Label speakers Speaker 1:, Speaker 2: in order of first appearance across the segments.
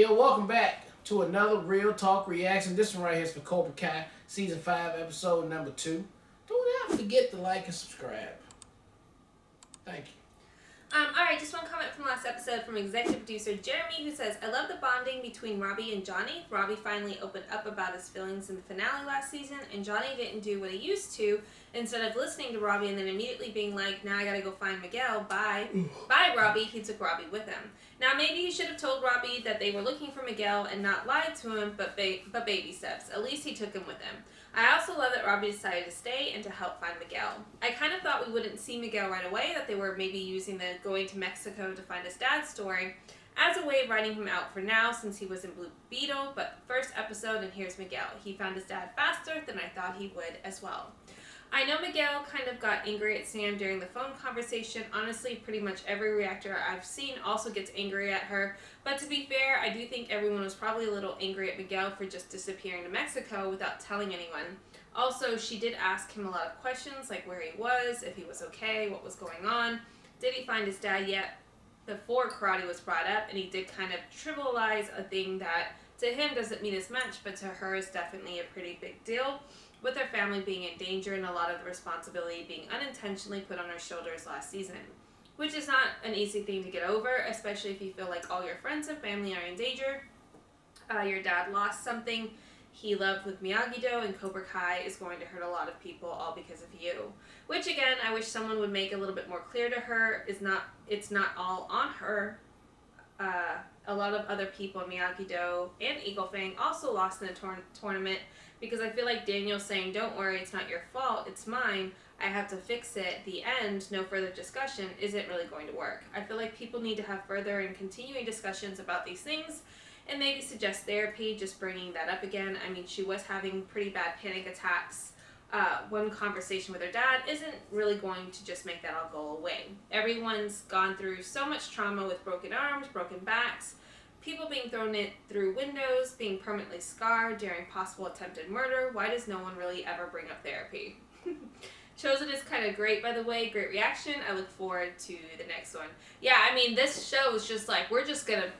Speaker 1: Yo, welcome back to another Real Talk reaction. This one right here is for Cobra Kai, Season 5, Episode number 2. Do not forget to like and subscribe. Thank you.
Speaker 2: Alright, just one comment from last episode from executive producer Jeremy, who says, I love the bonding between Robbie and Johnny. Robbie finally opened up about his feelings in the finale last season, and Johnny didn't do what he used to. Instead of listening to Robbie and then immediately being like, now I gotta go find Miguel, bye. Bye, Robbie. He took Robbie with him. Now, maybe he should have told Robbie that they were looking for Miguel and not lied to him, but baby steps. At least he took him with him. I also love that Robbie decided to stay and to help find Miguel. I kind of thought we wouldn't see Miguel right away, that they were maybe using the going to Mexico to find his dad story as a way of writing him out for now since he was in Blue Beetle, but first episode and here's Miguel. He found his dad faster than I thought he would as well. I know Miguel kind of got angry at Sam during the phone conversation. Honestly, pretty much every reactor I've seen also gets angry at her. But to be fair, I do think everyone was probably a little angry at Miguel for just disappearing to Mexico without telling anyone. Also, she did ask him a lot of questions, like where he was, if he was okay, what was going on. Did he find his dad yet? Before karate was brought up, and he did kind of trivialize a thing that to him doesn't mean as much, but to her is definitely a pretty big deal, with her family being in danger and a lot of the responsibility being unintentionally put on her shoulders last season. Which is not an easy thing to get over, especially if you feel like all your friends and family are in danger. Your dad lost something he loved with Miyagi-Do, and Cobra Kai is going to hurt a lot of people all because of you. Which again, I wish someone would make a little bit more clear to her. It's not all on her. A lot of other people in Miyagi-Do and Eagle Fang also lost in the tournament, because I feel like Daniel saying, don't worry, it's not your fault, it's mine, I have to fix it, the end, no further discussion, isn't really going to work. I feel like people need to have further and continuing discussions about these things, and maybe suggest therapy, just bringing that up again. I mean, she was having pretty bad panic attacks. One conversation with her dad isn't really going to just make that all go away. Everyone's gone through so much trauma with broken arms, broken backs, people being thrown through windows, being permanently scarred during possible attempted murder. Why does no one really ever bring up therapy? Chosen is kind of great, by the way. Great reaction. I look forward to the next one. Yeah, I mean, this show is just like, we're just gonna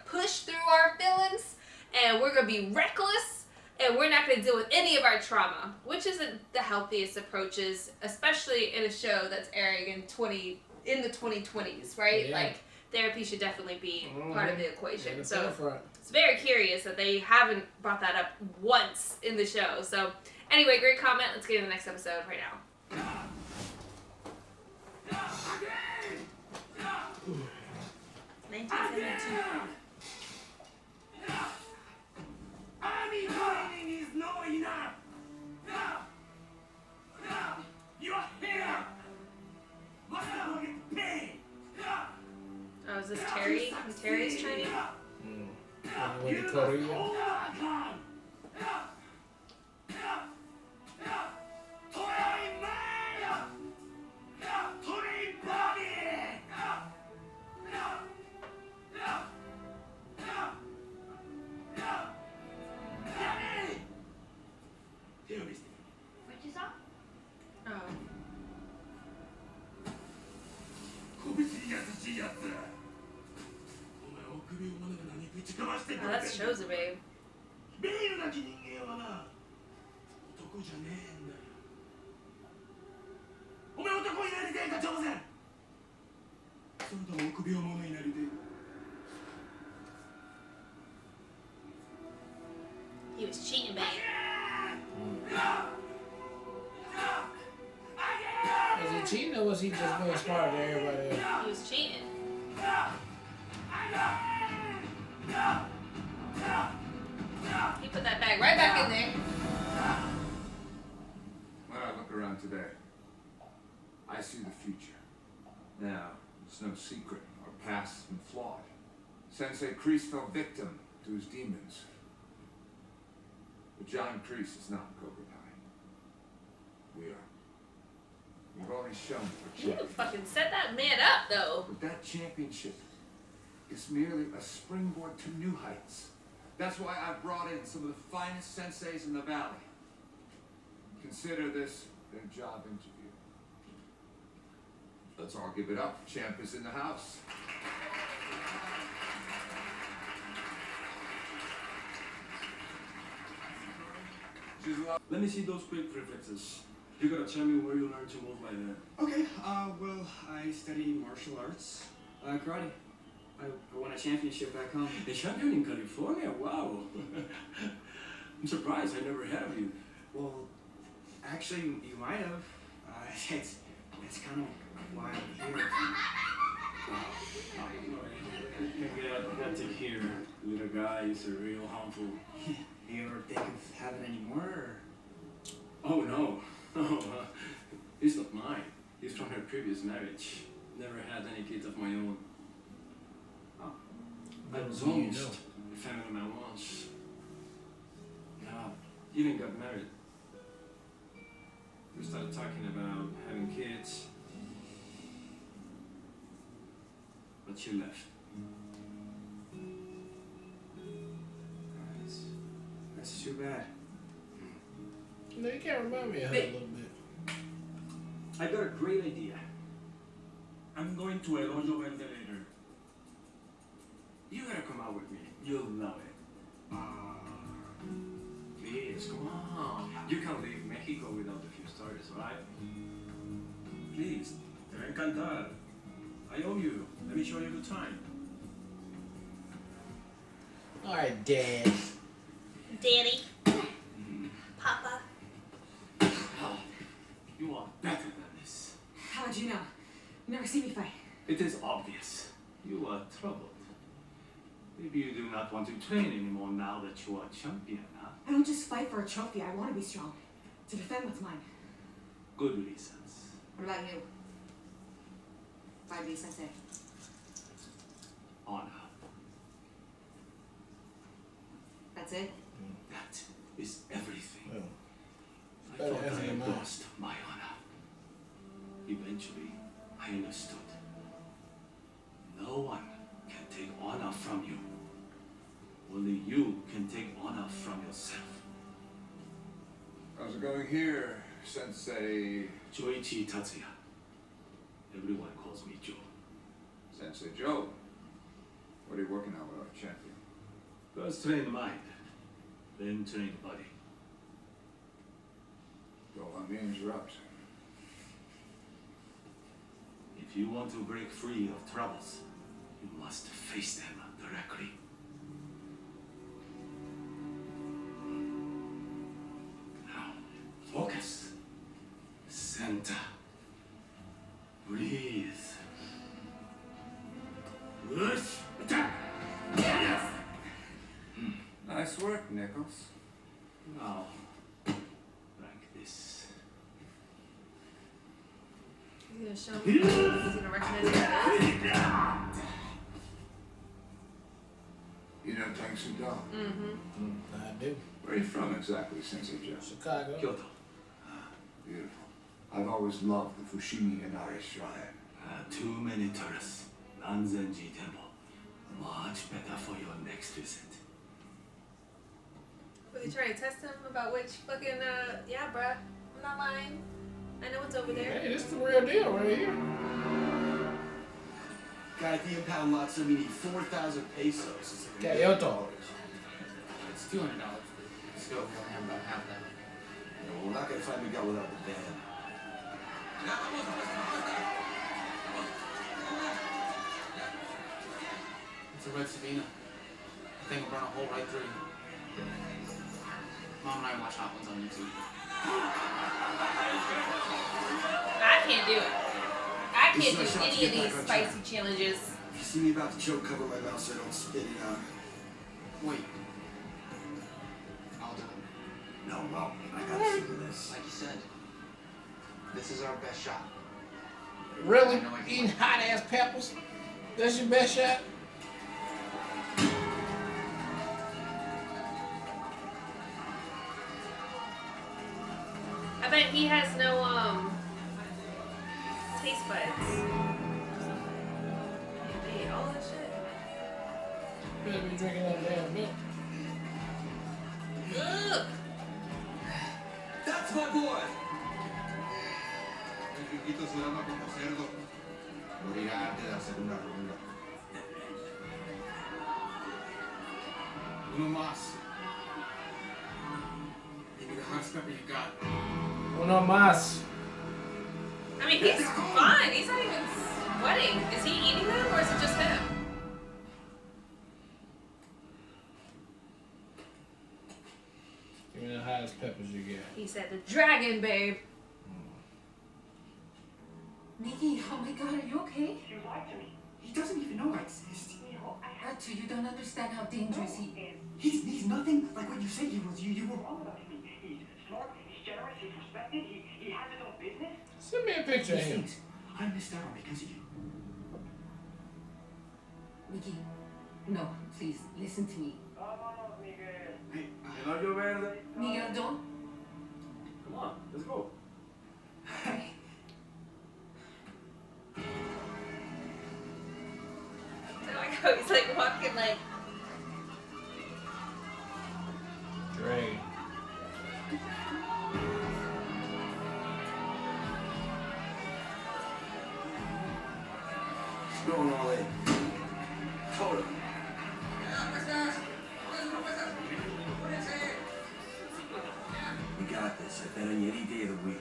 Speaker 2: push through our feelings, and we're gonna be reckless, and we're not gonna deal with any of our trauma, which isn't the healthiest approaches, especially in a show that's airing in the 2020s, right?
Speaker 1: Yeah.
Speaker 2: Like, therapy should definitely be part of the equation.
Speaker 1: Yeah,
Speaker 2: so it's very curious that they haven't brought that up once in the show. So anyway, great comment. Let's get to the next episode right now. 1972.
Speaker 3: Army training is not enough. You're here. Must not get paid.
Speaker 2: Oh, is this Terry? Terry's training?
Speaker 1: When to Korea.
Speaker 2: Oh. Oh, that's Chosen, babe.
Speaker 3: ベイルなき人間はな、男じゃねえんだよ。お前男になりたいか、挑戦。それとも臆病者になりたい。
Speaker 2: He was cheating, babe.
Speaker 1: Was he cheating or was he just being smart to everybody else?
Speaker 2: He was cheating. He put that bag right back in there.
Speaker 4: When I look around today, I see the future. Now, it's no secret our past has been flawed. Sensei Kreese fell victim to his demons. But John Kreese is not Cobra Kai. We are. We've already shown we're
Speaker 2: You
Speaker 4: champions.
Speaker 2: fucking set that man up, though.
Speaker 4: But that championship is merely a springboard to new heights. That's why I brought in some of the finest senseis in the valley. Consider this their job interview. Let's all give it up. Champ is in the house.
Speaker 5: Let me see those quick references. You gotta tell me where you learned to move like that.
Speaker 3: Okay, well, I study martial arts. Karate. I won a championship back home.
Speaker 5: A champion in California? Wow. I'm surprised I never heard of you.
Speaker 3: Well, actually, you might have. It's kind of why I'm here.
Speaker 5: I got to hear little guy is a real harmful.
Speaker 3: You ever think of having any more? Or?
Speaker 5: Oh no, no, he's not mine. He's from her previous marriage. Never had any kids of my own.
Speaker 3: Oh.
Speaker 5: I was almost a family man once. No, even got married. We started talking about having kids, but she left.
Speaker 3: That's too bad.
Speaker 1: No, you can't remind me of her a little bit.
Speaker 5: I got a great idea. I'm going to El Hoyo Verde later. You gotta come out with me. You'll love it. Please, come on. You can't leave Mexico without a few stories, right? Please, te va a encantar. I owe you. Let me show you the time.
Speaker 1: Alright, Dad.
Speaker 2: Daddy. Papa.
Speaker 5: Oh, you are better than this.
Speaker 6: How'd you know? You never see me fight.
Speaker 5: It is obvious. You are troubled. Maybe you do not want to train anymore now that you are champion, huh?
Speaker 6: I don't just fight for a trophy. I want to be strong. To defend what's mine.
Speaker 5: Good reasons.
Speaker 6: What about you? Why'd be sensei?
Speaker 5: Honor.
Speaker 6: That's it?
Speaker 5: That is everything.
Speaker 1: Well,
Speaker 5: I
Speaker 1: better
Speaker 5: thought
Speaker 1: ask
Speaker 5: I
Speaker 1: him
Speaker 5: had
Speaker 1: now.
Speaker 5: lost my honor. Eventually, I understood. No one can take honor from you. Only you can take honor from yourself.
Speaker 4: How's it going here, Sensei?
Speaker 5: Joichi Tatsuya. Everyone calls me Joe.
Speaker 4: Sensei Joe. What are you working on with our champion?
Speaker 5: First train the mind, then train the body.
Speaker 4: Don't let me interrupt.
Speaker 5: If you want to break free of troubles, you must face them directly. Now, focus. Center. Breathe. Push. Attack. Yes.
Speaker 4: Nice work, Nichols.
Speaker 5: Now, like this.
Speaker 2: He's gonna show me. He's gonna recognize what it is.
Speaker 4: You know Tang Soo Dong?
Speaker 1: I do.
Speaker 4: Where are you from exactly, Sensei Joe?
Speaker 1: Chicago.
Speaker 5: Kyoto.
Speaker 4: Beautiful. I've always loved the Fushimi Inari Shrine.
Speaker 5: Too many tourists. Nanzenji Temple. Much better for your next visit.
Speaker 2: Was he trying to test him about which fucking, yeah, bruh. I'm not lying. I know what's over there.
Speaker 1: Hey, this is the real deal right here.
Speaker 3: Guy, the impound lot said we need 4,000 pesos. It's like
Speaker 1: Kyoto.
Speaker 3: It's $200. Let's go. We only have about half that. No, we're not gonna find Miguel without the van.
Speaker 7: It's a red Sabina. The thing will burn a hole right through you. Mom and I watch Hot Ones on YouTube.
Speaker 2: I can't do it. I
Speaker 3: This
Speaker 2: can't
Speaker 3: is
Speaker 2: do
Speaker 3: our shot to
Speaker 2: any
Speaker 3: get
Speaker 2: of these
Speaker 3: back on
Speaker 2: spicy
Speaker 3: track.
Speaker 2: challenges.
Speaker 3: If you see me about to choke, cover my mouth so I don't spit it out.
Speaker 7: Wait. I'll do it.
Speaker 3: No, well, I gotta see this.
Speaker 7: Like you said, this is our best shot.
Speaker 1: Really? Eating hot ass peppers? That's your best shot?
Speaker 2: I bet he has no, taste buds. They ate all that shit.
Speaker 1: Better be drinking that damn milk.
Speaker 2: Ugh!
Speaker 3: That's my boy!
Speaker 4: El Riquito se llama como cerdo.
Speaker 3: Morirá antes de la segunda ronda.
Speaker 7: Uno más.
Speaker 3: You need a hot
Speaker 7: pepper you got?
Speaker 1: Uno más.
Speaker 2: I mean, he's fine. He's not even sweating. Is he eating them or is it just him?
Speaker 1: Give me the highest peppers you get.
Speaker 2: He said the dragon, babe.
Speaker 6: Nikki, oh my God, are you okay?
Speaker 3: You lied to me.
Speaker 4: He doesn't even know I exist.
Speaker 3: Neil, I had
Speaker 6: Arthur, you don't understand how dangerous he is.
Speaker 4: He's nothing like what you said he was. You were
Speaker 3: wrong about him. He's smart, he's generous, he's respected, he has his own business.
Speaker 1: Send me a picture of
Speaker 4: these
Speaker 1: him.
Speaker 4: things I missed out on because of you.
Speaker 6: Nikki, no, please, listen to me.
Speaker 3: Vámonos, Miguel.
Speaker 4: Hey, Eladio Verde.
Speaker 6: Miguel, don't.
Speaker 4: Come on, let's go.
Speaker 2: I like how he's like walking like.
Speaker 1: Dragon.
Speaker 3: What's going on, Molé? Hold up. We got this. I bet on you any day of the week.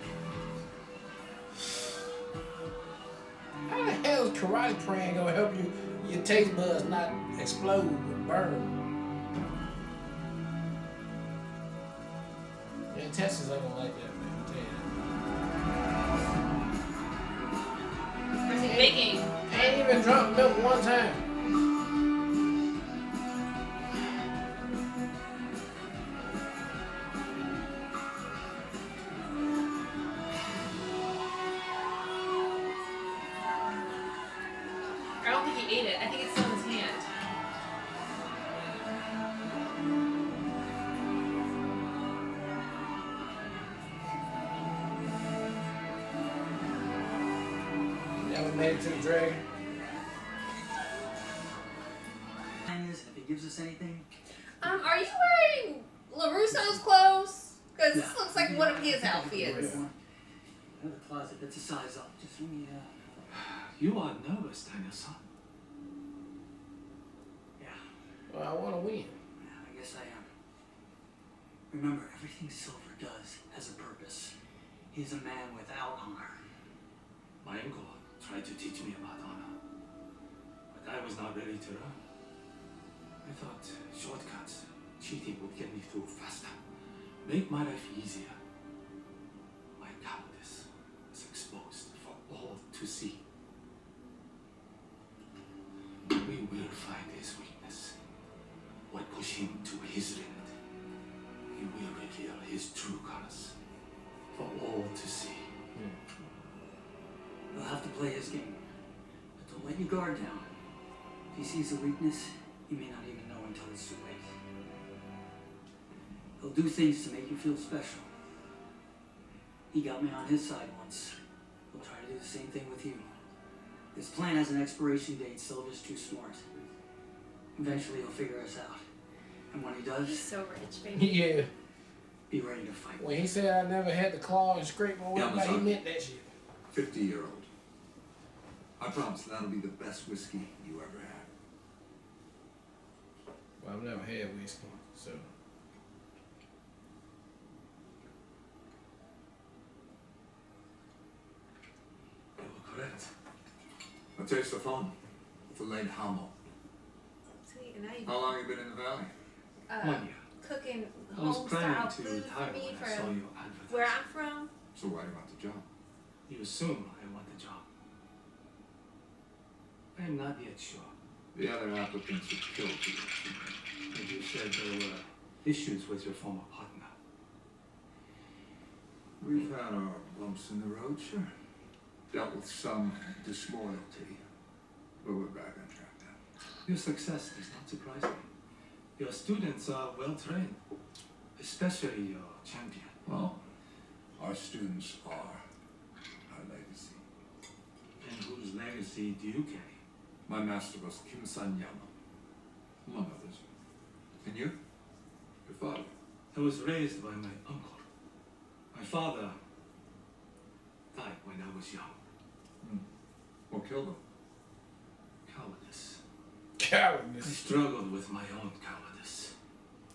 Speaker 1: How the hell is karate praying gonna help you your taste buds not explode and burn? Your intestines ain't gonna like that, man. I'm
Speaker 2: Where's he baking?
Speaker 1: telling you. Ain't even drunk milk one time.
Speaker 2: I don't think he ate it. I think it's still in his hand.
Speaker 1: Never made it to the dragon.
Speaker 8: If it gives us anything.
Speaker 2: Are you wearing LaRusso's clothes? Because this looks like one of his outfits.
Speaker 8: I have a closet that's a size up. Just let me,
Speaker 5: You are nervous, Daniel-san.
Speaker 8: yeah,
Speaker 1: Well, I wanna win.
Speaker 8: I guess I am. Remember, everything Silver does has a purpose. He's a man without honor.
Speaker 5: My uncle tried to teach me about honor, but I was not ready to learn. I thought shortcuts, cheating would get me through faster, make my life easier. My cowardice was exposed for all to see. We will find his weakness. What push him to his limit. He will reveal his true colors for all to see.
Speaker 8: You'll have to play his game. But don't let your guard down. If he sees a weakness, he may not even know until it's too late. He'll do things to make you feel special. He got me on his side once. He'll try to do the same thing with you. His plan has an expiration date. Silver's too smart. Eventually he'll figure us out. And when he
Speaker 2: He's
Speaker 8: does,
Speaker 2: so rich, baby.
Speaker 1: Yeah.
Speaker 8: be ready to fight.
Speaker 1: When he said I never had to claw and scrape my way
Speaker 4: Yeah,
Speaker 1: back, he
Speaker 4: Amazon.
Speaker 1: meant that shit.
Speaker 4: 50-year-old. I promise that'll be the best whiskey you ever had.
Speaker 1: Well, I've never had whiskey, so.
Speaker 5: You were correct.
Speaker 4: I taste the phone. Filet Hamo.
Speaker 2: See, and now you
Speaker 4: How long have you been in the valley?
Speaker 5: 1 year.
Speaker 2: cooking
Speaker 5: I was
Speaker 2: home
Speaker 5: planning
Speaker 2: style
Speaker 5: to
Speaker 2: food
Speaker 5: retire
Speaker 2: for me
Speaker 5: when I saw
Speaker 2: from
Speaker 5: your advertisement.
Speaker 2: where I'm from.
Speaker 4: So why do you want the job?
Speaker 5: You assume I want the job. I am not yet sure.
Speaker 4: The other applicants were killed you.
Speaker 5: And you said there were issues with your former partner.
Speaker 4: We've had our bumps in the road, sure. Dealt with some disloyalty. But we're back on track now.
Speaker 5: Your success does not surprise me. Your students are well trained, especially your champion.
Speaker 4: Well, our students are our legacy.
Speaker 5: And whose legacy do you carry?
Speaker 4: My master was Kim San-yama, among others. And you? Your father?
Speaker 5: I was raised by my uncle. My father died when I was young.
Speaker 4: What killed him?
Speaker 5: Cowardice. I
Speaker 1: Cowardice.
Speaker 5: struggled with my own cowardice.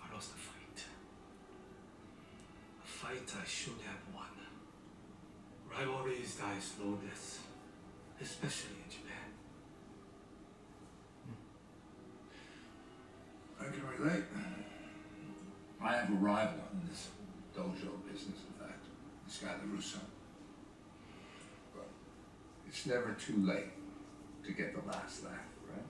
Speaker 5: I lost a fight. A fight I should have won. Rivalries die slow deaths, especially in Japan.
Speaker 4: I can relate. I have a rival in this dojo business, in fact. This guy, LaRusso. But it's never too late to get the last laugh, right?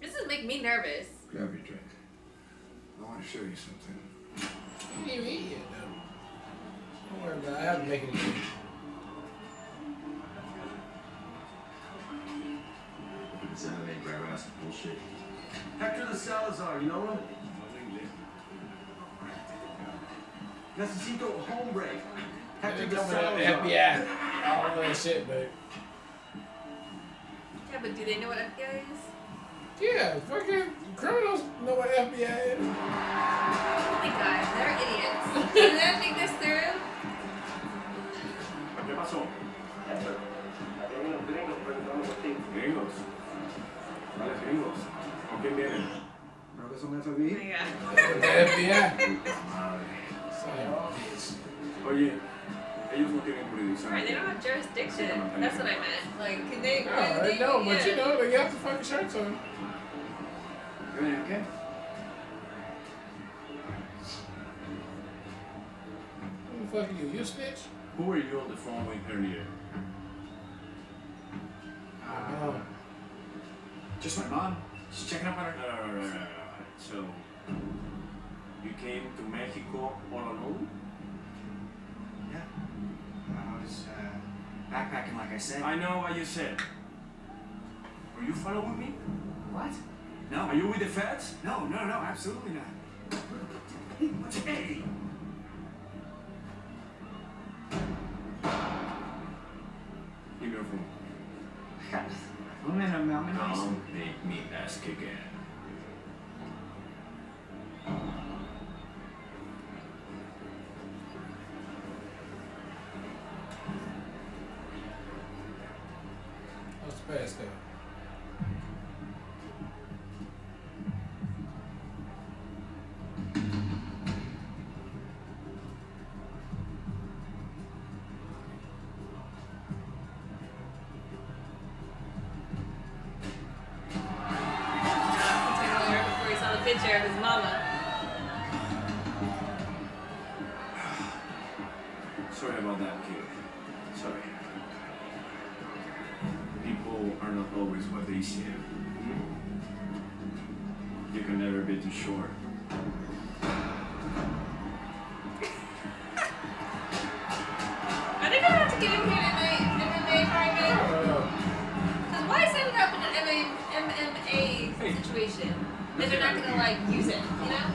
Speaker 2: This is making me nervous.
Speaker 4: Grab your drink. I want to show you something.
Speaker 1: You didn't even eat yet, though. Don't worry about it. I have to make it again.
Speaker 3: It's MMA grab-ass bullshit.
Speaker 5: Hector the Salazar, you know him? Necesito hombre. Hector
Speaker 1: They
Speaker 5: the
Speaker 1: coming out the
Speaker 5: Salazar.
Speaker 1: FBI. All that shit, babe.
Speaker 2: Yeah, but do they know what FBI is?
Speaker 1: Yeah, fucking criminals know what FBI is.
Speaker 2: Oh my god, they're idiots. Can they think this through?
Speaker 5: ¿Qué pasó? Gringos. ¿Cuáles gringos? ¿Con quién vienen? ¿No que son
Speaker 2: Oh
Speaker 5: FBI?
Speaker 2: my god.
Speaker 1: The FBI. Son of a bitch.
Speaker 5: Oye, ellos no tienen jurisdicción.
Speaker 2: Right, they don't have jurisdiction. That's what I meant. Like, can they?
Speaker 1: No, I know, but you know, they got the fucking shirts on.
Speaker 5: ¿Qué?
Speaker 1: Who the fuck are you? You a snitch?
Speaker 5: Who were you on the phone with earlier?
Speaker 7: Just my mom. Just checking up on her.
Speaker 5: Right. So, you came to Mexico all alone?
Speaker 7: Yeah. I was backpacking, like I said.
Speaker 5: I know what you said. Are you following me?
Speaker 7: What? No.
Speaker 5: Are you with the feds?
Speaker 7: No, absolutely not.
Speaker 5: Hey! Give me your phone.
Speaker 7: I'm in
Speaker 5: Don't make me ask again.
Speaker 1: What's the past there?
Speaker 2: Before he saw the picture of his mama.
Speaker 5: Sorry about that, kid. Sorry. People are not always what they seem. You can never be too short.
Speaker 2: Are they gonna have to give him here an MMA fight, Because why set it up in an MMA situation? If they're not gonna, like, use it, you know?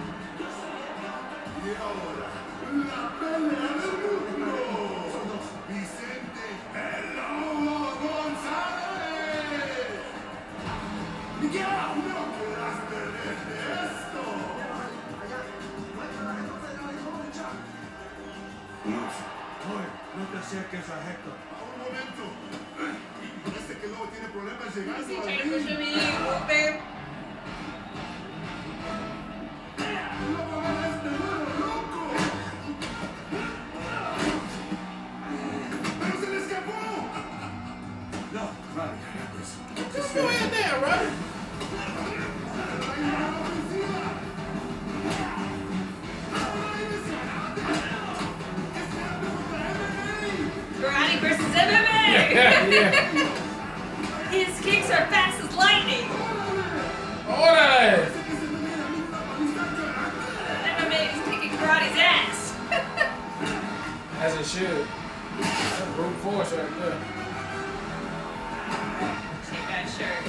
Speaker 4: No te acerques a Hector. Un momento. Parece que luego tiene problemas llegando
Speaker 2: Is he
Speaker 4: a
Speaker 2: trying to push me, babe?
Speaker 4: ¡Pero se le escapó! No, vale,
Speaker 1: What's going on there, brother?
Speaker 2: Karate versus MMA!
Speaker 1: Yeah.
Speaker 2: His kicks are fast as lightning!
Speaker 1: Órale!
Speaker 2: MMA is kicking karate's ass!
Speaker 1: As it should. That's brute force right there.
Speaker 2: Check that shirt.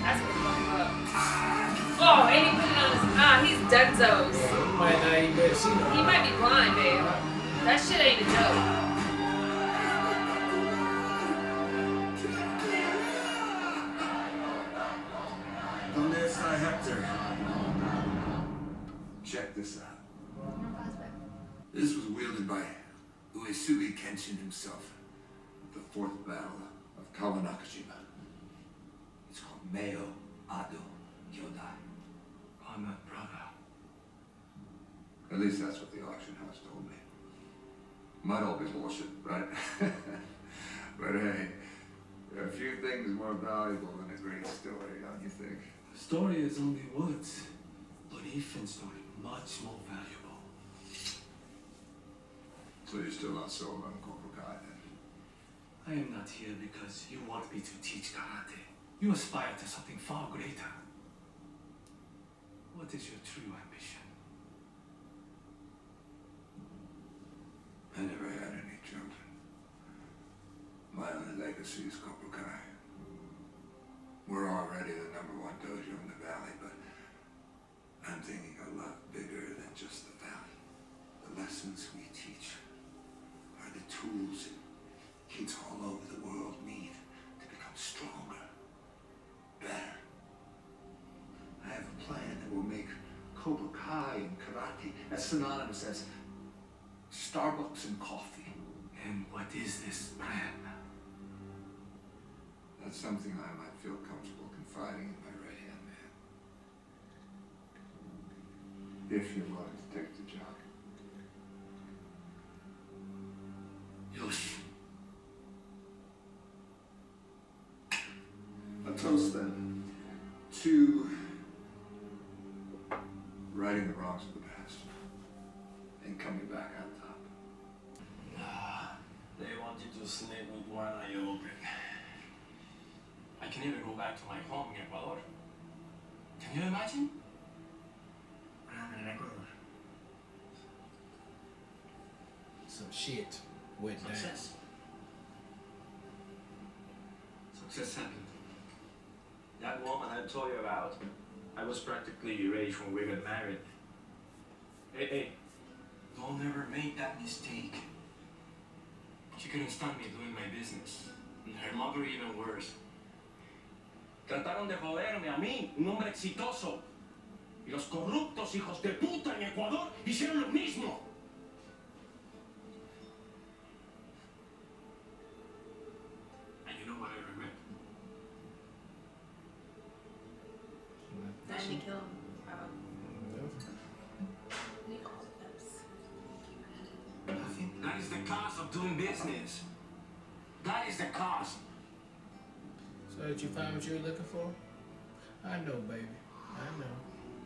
Speaker 2: That's what fucked up. Oh, and he put it on his. He's Dunzos.
Speaker 1: Yeah, he might not even be able to see no.
Speaker 2: He might be blind, babe. That shit ain't a joke.
Speaker 4: ¿Dónde está Hector? Check this out. This was wielded by Uesugi Kenshin himself. the fourth battle of Kawanakajima. It's called Meo Ado Kyodai.
Speaker 5: Honor, brother.
Speaker 4: At least that's what the auction house told me. Might all be bullshit, right? But hey, there are a few things more valuable than a great story, don't you think?
Speaker 5: Story is only words. Belief in story, much more valuable.
Speaker 4: So you're still not sold on Cobra Kai then?
Speaker 5: I am not here because you want me to teach karate. You aspire to something far greater. What is your true ambition?
Speaker 4: I never had any children. My only legacy is Cobra Kai. We're already the #1 dojo in the valley, but I'm thinking a lot bigger than just the valley. The lessons we teach are the tools kids all over the world need to become stronger, better. I have a plan that will make Cobra Kai and karate as synonymous as Starbucks and coffee.
Speaker 5: And what is this plan?
Speaker 4: That's something I might feel comfortable confiding in my right-hand man. If you're willing to take the job.
Speaker 5: Yoshi.
Speaker 4: A toast then to righting the wrongs of the past and coming back on top.
Speaker 9: They want you to sleep with one eye open. I can even go back to my home in Ecuador. Can you imagine?
Speaker 8: I'm in Ecuador.
Speaker 1: Some shit went down.
Speaker 8: Success.
Speaker 9: Success happened. That woman I told you about, I was practically your age when we got married. Hey, don't ever make that mistake. She couldn't stand me doing my business. And her mother even worse. Trataron de joderme a mí, un hombre exitoso. Y los corruptos hijos de puta en Ecuador hicieron lo mismo. And you know what I regret?
Speaker 2: Then to kill him. Need all of those.
Speaker 9: Nothing. That is the cost of doing business. That is the cost.
Speaker 1: So did you find what you were looking for? I know, baby. I know.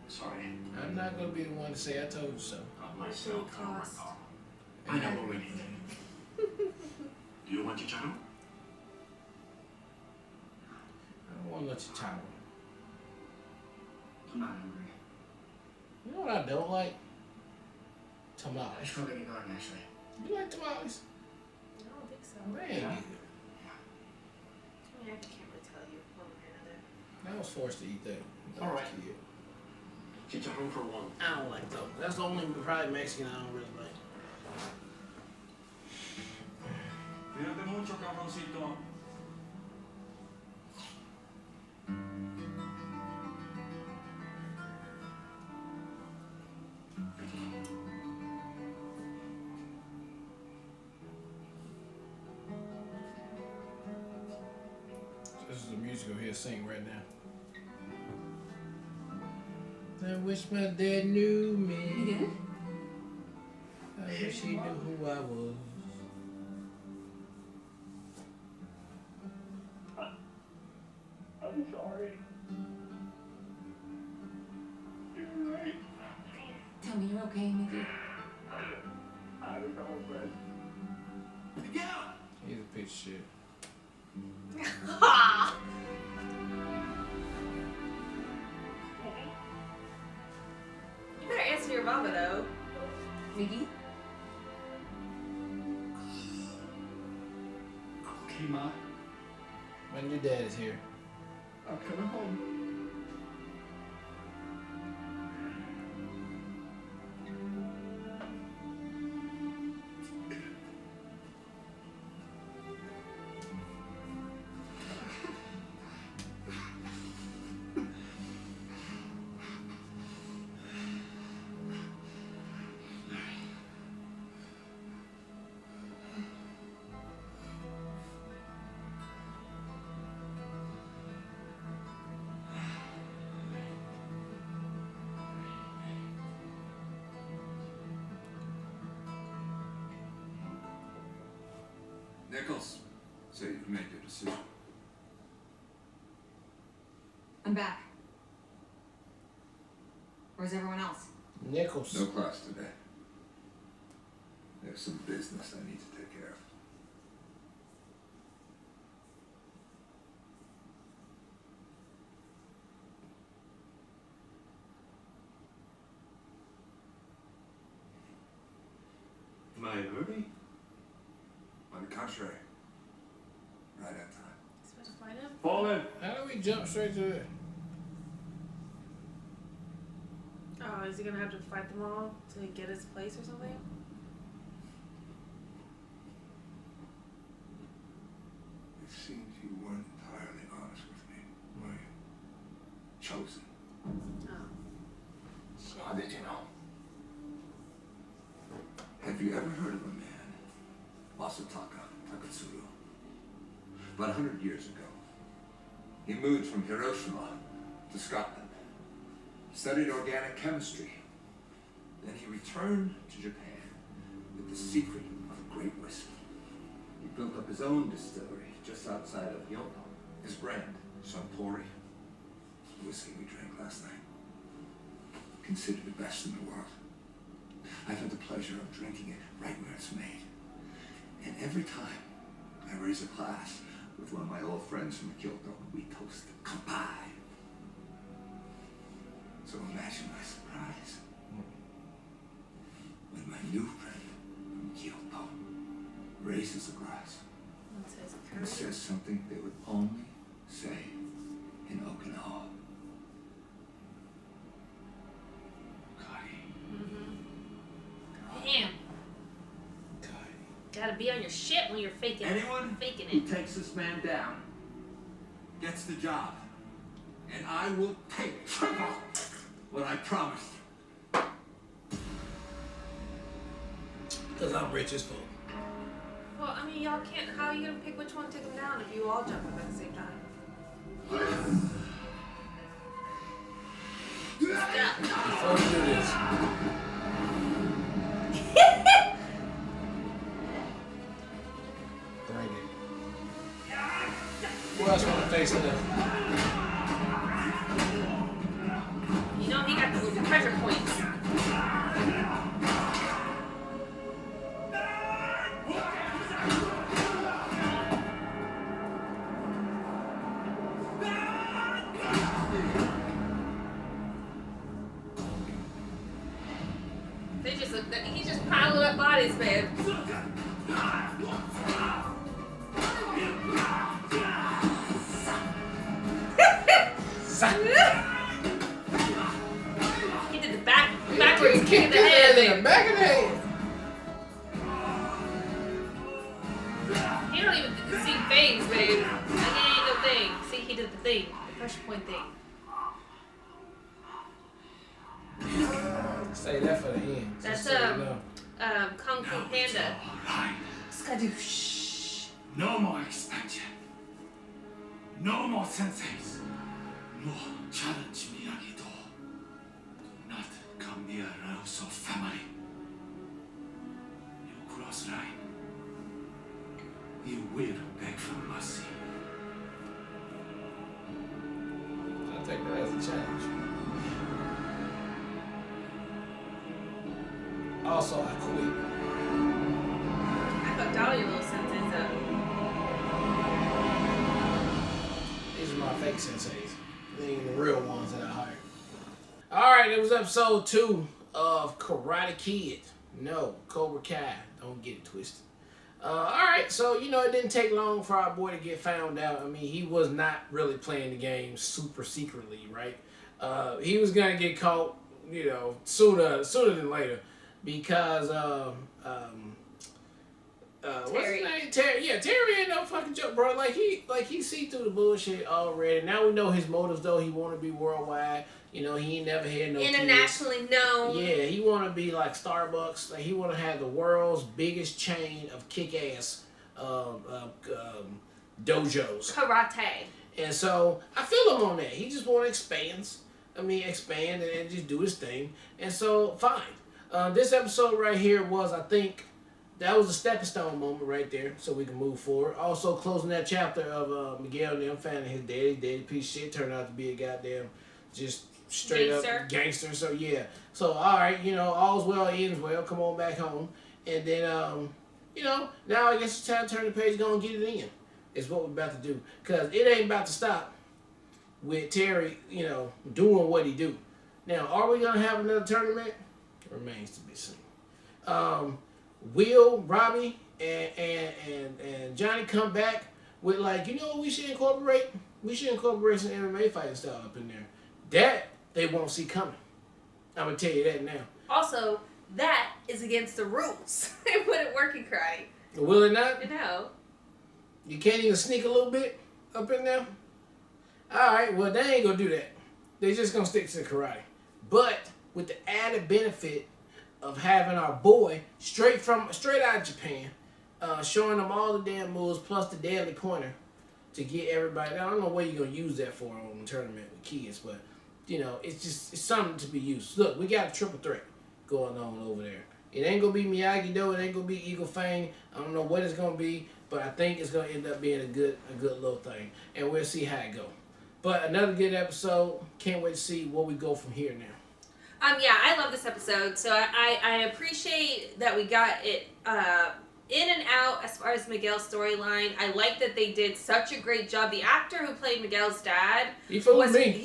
Speaker 9: Sorry.
Speaker 1: I'm not gonna be the one to say I told you so.
Speaker 9: Not
Speaker 2: What
Speaker 9: myself.
Speaker 2: did it cost?
Speaker 9: I know what we need. Do you want chicharron?
Speaker 1: I don't want to let you towel.
Speaker 8: I'm not hungry.
Speaker 1: You know what I don't like?
Speaker 8: I
Speaker 1: Tamales.
Speaker 8: should probably get going, actually.
Speaker 1: You like tamales?
Speaker 2: I don't think so.
Speaker 1: Man,
Speaker 2: I mean, I can't really tell you one way or another.
Speaker 1: I was forced to eat that.
Speaker 9: All right.
Speaker 1: Kid.
Speaker 9: Chicharron for one.
Speaker 1: I don't like those. That's the only probably Mexican I don't really like.
Speaker 9: Cuídate mucho, cabroncito.
Speaker 1: This is the music you'll hear sing right now. I wish my dad knew me. I wish he knew who I was.
Speaker 9: I'm sorry. You're right.
Speaker 6: Tell me you're okay, Mickey.
Speaker 9: I don't know, but... Get out!
Speaker 1: He's a piece of shit.
Speaker 2: You better answer your mama though.
Speaker 6: Mickey?
Speaker 9: Okay, Ma.
Speaker 1: When your dad is here.
Speaker 9: I'm coming home.
Speaker 4: Nichols, so you've made your decision.
Speaker 6: I'm back. Where's everyone else?
Speaker 1: Nichols.
Speaker 4: No class today. There's some business I need to take care of.
Speaker 9: Am I early?
Speaker 4: On the contrary, right on time.
Speaker 2: Supposed to find him?
Speaker 9: Fallen!
Speaker 1: How do we jump straight to it?
Speaker 2: Oh, is he gonna have to fight them all to get his place or something?
Speaker 4: It seems you weren't entirely honest with me, were you? Chosen.
Speaker 2: Oh.
Speaker 4: How did you know? Have you ever heard of a man, Masataka Takatsuru? About 100 years ago, he moved from Hiroshima to Scotland, studied organic chemistry. Then he returned to Japan with the secret of great whiskey. He built up his own distillery just outside of Kyoto. His brand, Suntory, the whiskey we drank last night, considered the best in the world. I've had the pleasure of drinking it right where it's made. And every time I raise a glass with one of my old friends from Kyoto, we toast Kanpai. So imagine my surprise when my new friend from Kyoto raises a glass
Speaker 2: It says
Speaker 4: and
Speaker 2: curry.
Speaker 4: says something they would only say in Okinawa.
Speaker 2: Damn. Gotta be on your shit when you're faking faking
Speaker 4: who
Speaker 2: it.
Speaker 4: takes this man down gets the job. And I will take triple what I promised.
Speaker 1: Because I'm rich as fuck.
Speaker 2: Well, I mean, y'all can't. How are you gonna pick which one to take them down if you all jump up at the same time? Stop.
Speaker 1: Before we do this. Bring it. Who else want to face it up?
Speaker 2: You know he got the pressure points. They just look. He's just piling up bodies, man. He did the backwards kick in the head,
Speaker 1: in the
Speaker 2: man.
Speaker 1: back of the head.
Speaker 2: He don't even see things, babe. Like, it ain't no thing. See, he did the thing. The pressure point thing.
Speaker 1: Say that for the end.
Speaker 2: That's,
Speaker 1: Just so you know.
Speaker 2: Kung Fu
Speaker 5: Now it's
Speaker 2: Panda.
Speaker 5: all right.
Speaker 2: Skadoosh.
Speaker 5: No more expansion. No more senseis. No challenge Miyagi-Do. Do not come near Rousseau family. You cross line. You will beg for mercy.
Speaker 1: I take that as a challenge. Also, I quit.
Speaker 2: I fucked all your little sentences up.
Speaker 1: These are my fake senseis. They ain't the real ones that I hired. Alright, it was episode 2 of Karate Kid. No, Cobra Kai. Don't get it twisted. Alright, so, you know, it didn't take long for our boy to get found out. I mean, he was not really playing the game super secretly, right? He was going to get caught, you know, sooner than later. Because, what's his name? Terry. Yeah, Terry ain't no fucking joke, bro. Like he see through the bullshit already. Now we know his motives, though. He want to be worldwide. You know, he ain't never had no
Speaker 2: Internationally
Speaker 1: kids.
Speaker 2: known.
Speaker 1: Yeah, he want to be like Starbucks. Like he want to have the world's biggest chain of kick-ass dojos.
Speaker 2: Karate.
Speaker 1: And so I feel him on that. He just want to expand and just do his thing. And so fine. This episode right here was, I think, that was a stepping stone moment right there, so we can move forward. Also, closing that chapter of Miguel and them finding his daddy piece of shit turned out to be a goddamn just straight up gangster. So yeah, so all right, all's well ends well. Come on back home, and then now I guess it's time to turn the page, go and get it in. Is what we're about to do, cause it ain't about to stop with Terry, doing what he do. Now, are we gonna have another tournament? Remains to be seen. Will Robbie and Johnny come back with like, what we should incorporate? We should incorporate some MMA fighting style up in there. That they won't see coming. I'm gonna tell you that now.
Speaker 2: Also, that is against the rules. It wouldn't work in karate.
Speaker 1: Will it not?
Speaker 2: No.
Speaker 1: You can't even sneak a little bit up in there? Alright, well, they ain't gonna do that. They just gonna stick to the karate. But with the added benefit of having our boy straight out of Japan, showing them all the damn moves plus the deadly pointer to get everybody. I don't know what you're gonna use that for on the tournament with kids, but it's something to be used. Look, we got a triple threat going on over there. It ain't gonna be Miyagi-Do, it ain't gonna be Eagle Fang. I don't know what it's gonna be, but I think it's gonna end up being a good little thing, and we'll see how it go. But another good episode. Can't wait to see where we go from here now.
Speaker 2: Yeah, I love this episode. So I appreciate that we got it in and out as far as Miguel's storyline. I like that they did such a great job. The actor who played Miguel's dad
Speaker 1: he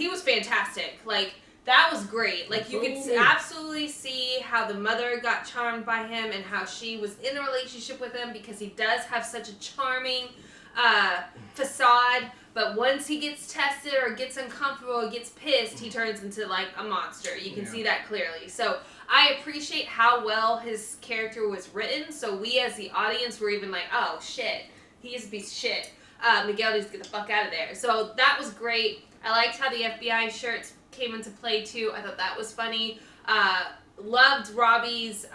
Speaker 2: was fantastic. Like, that was great. Like, you could absolutely see how the mother got charmed by him and how she was in a relationship with him, because he does have such a charming facade. But once he gets tested or gets uncomfortable or gets pissed, he turns into like a monster. You can see that clearly. So I appreciate how well his character was written. So we as the audience were even like, oh shit, he is a piece of shit. Miguel needs to get the fuck out of there. So that was great. I liked how the FBI shirts came into play too. I thought that was funny. Loved Robbie's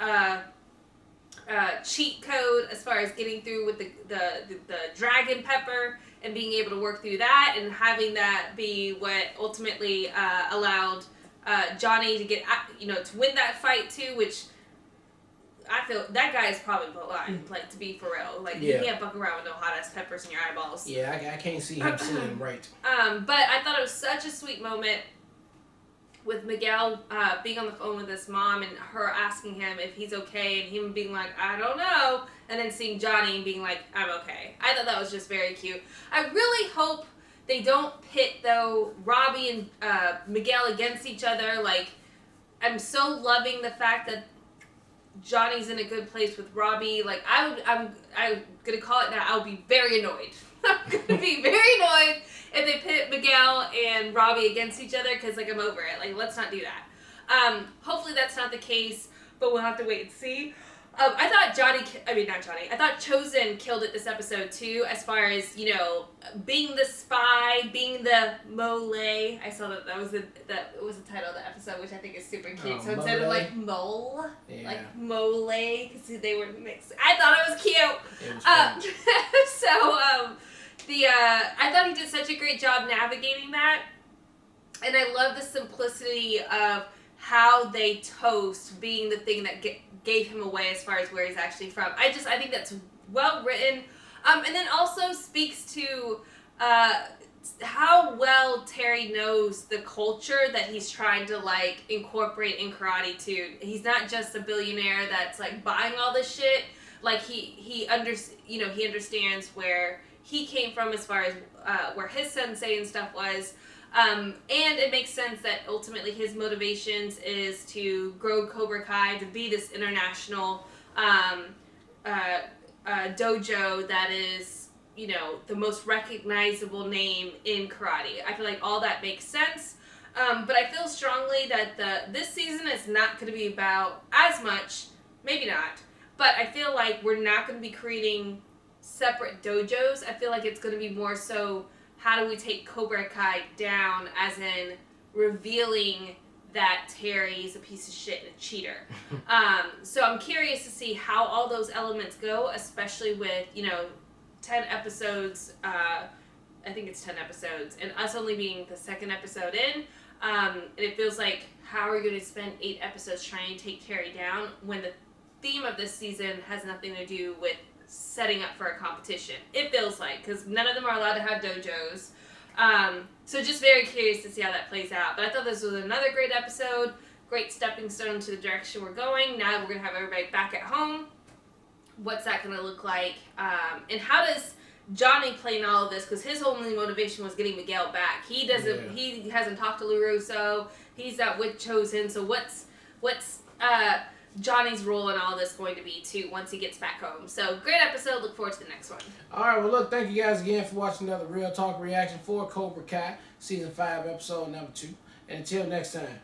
Speaker 2: cheat code as far as getting through with the dragon pepper and being able to work through that, and having that be what ultimately allowed Johnny to get to win that fight too, which I feel that guy is probably blind, like, to be for real. Like, you can't fuck around with no hot ass peppers in your eyeballs.
Speaker 1: Yeah, I can't see him seeing right.
Speaker 2: But I thought it was such a sweet moment with Miguel being on the phone with his mom and her asking him if he's okay, and him being like, I don't know, and then seeing Johnny and being like, I'm okay. I thought that was just very cute. I really hope they don't pit, though, Robbie and Miguel against each other. Like, I'm so loving the fact that Johnny's in a good place with Robbie. Like, I'm gonna call it now, I'll be very annoyed. I'm gonna be very annoyed if they pit Miguel and Robbie against each other, because, like, I'm over it. Like, let's not do that. Hopefully that's not the case, but we'll have to wait and see. I thought Chosen killed it this episode too, as far as, being the spy, being the Molé. I saw that was the title of the episode, which I think is super cute. So instead of like mole, like Molé, because they were mixed. I thought it was cute.
Speaker 1: It was
Speaker 2: I thought he did such a great job navigating that, and I love the simplicity of how they toast being the thing that gave him away as far as where he's actually from. I think that's well written, and then also speaks to how well Terry knows the culture that he's trying to, like, incorporate in karate too. He's not just a billionaire that's, like, buying all this shit. Like, he understands where he came from as far as where his sensei and stuff was. And it makes sense that ultimately his motivations is to grow Cobra Kai to be this international dojo that is, the most recognizable name in karate. I feel like all that makes sense. But I feel strongly that this season is not going to be about as much, maybe not, but I feel like we're not going to be creating separate dojos. I feel like it's going to be more so, how do we take Cobra Kai down, as in revealing that Terry's a piece of shit and a cheater. So I'm curious to see how all those elements go, especially with, 10 episodes, I think it's 10 episodes, and us only being the second episode in. And it feels like, how are we going to spend 8 episodes trying to take Terry down when the theme of this season has nothing to do with setting up for a competition. It feels like, because none of them are allowed to have dojos. So just very curious to see how that plays out. But I thought this was another great episode. Great stepping stone to the direction we're going. Now we're going to have everybody back at home. What's that going to look like? And how does Johnny play in all of this? Because his only motivation was getting Miguel back. He doesn't. Yeah. He hasn't talked to LaRusso. He's not with Chosen. So what's Johnny's role in all this going to be too once he gets back home? So great episode. Look forward to the next one.
Speaker 1: All right. Well, look. Thank you guys again for watching another Real Talk reaction for Cobra Kai season 5 episode number 2. And until next time.